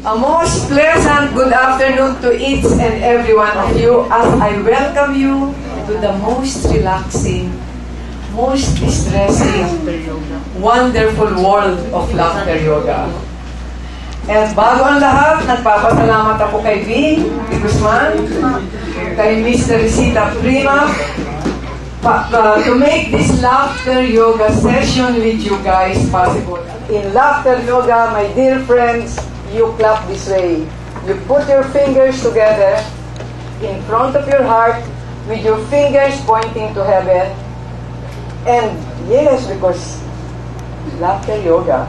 A most pleasant good afternoon to each and every one of you as I welcome you to the most relaxing, most distressing, wonderful world of laughter yoga. And bago ang lahat, nagpapasalamat ako kay Vin Guzman, kay Mr. Risita Prima, to make this laughter yoga session with you guys possible. In laughter yoga, my dear friends, you clap this way. You put your fingers together in front of your heart with your fingers pointing to heaven. And yes, because laughter yoga.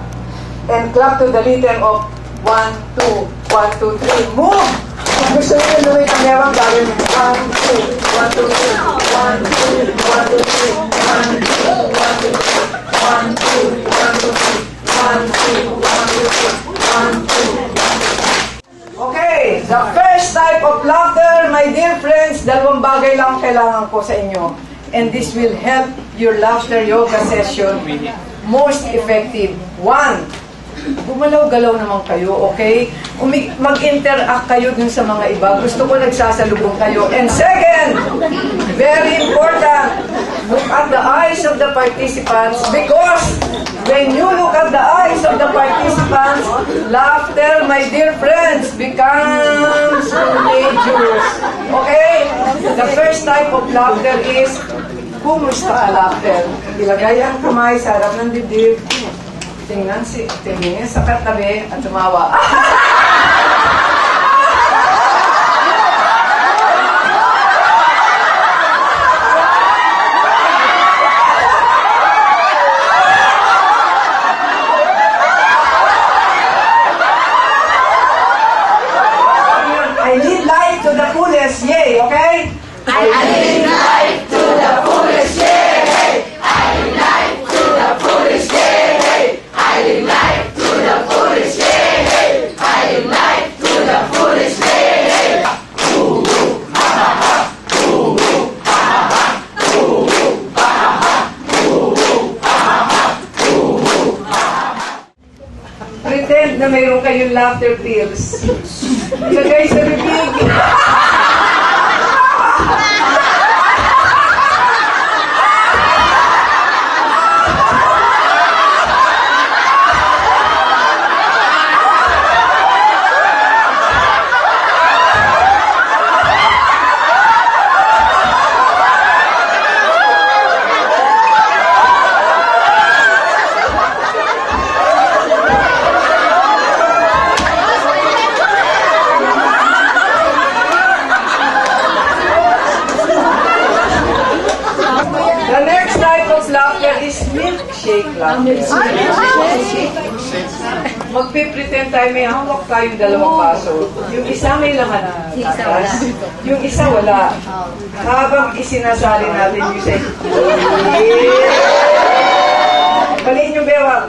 And clap to the rhythm of 1, 2, 1, 2, 3. Move! Kung gusto nyo yung lumit ang mewang gawin. 1, 2, 1, 2, 3. 1, 2, 1, 2, 3. 1, 2, 1, 2, 3. 1, 2, 1, 2, 3. 1, 2, 1, 2, 3. 1, 2, 1, 2, 3. Okay, the first type of laughter, my dear friends, dalawang bagay lang kailangan ko sa inyo. And this will help your laughter yoga session most effective. 1, gumalaw-galaw naman kayo, okay? Mag-interact kayo dun sa mga iba. Gusto ko nagsasalubong kayo. And second, very important, look at the eyes of the participants because when you look at the eyes of the participants, laughter, my dear friends, becomes contagious. Okay? The first type of laughter is kumusta ka laughter? Ilagay ang kamay sa harap ng dibdib. Tingnan sa katabi at tumawa. I need life to the fullest, yay, okay? I need life to the fullest, yay! I need life to the fullest, yay! I live life to the fullest, yay! I live life to the fullest, yay! Ooh, ha ha ha, ooh, ha ha ha, ooh, ha ha ha, ooh, ha ha ha, ooh, ha ha ha. Pretend na mayroon kayong laughter pills. Ilagay sa bibig. Magpipretend tayo, may hawak tayong dalawang baso. Yung isa may laman na tatas, yung isa wala. Habang isinasali natin yung isa, baliin yung bewang.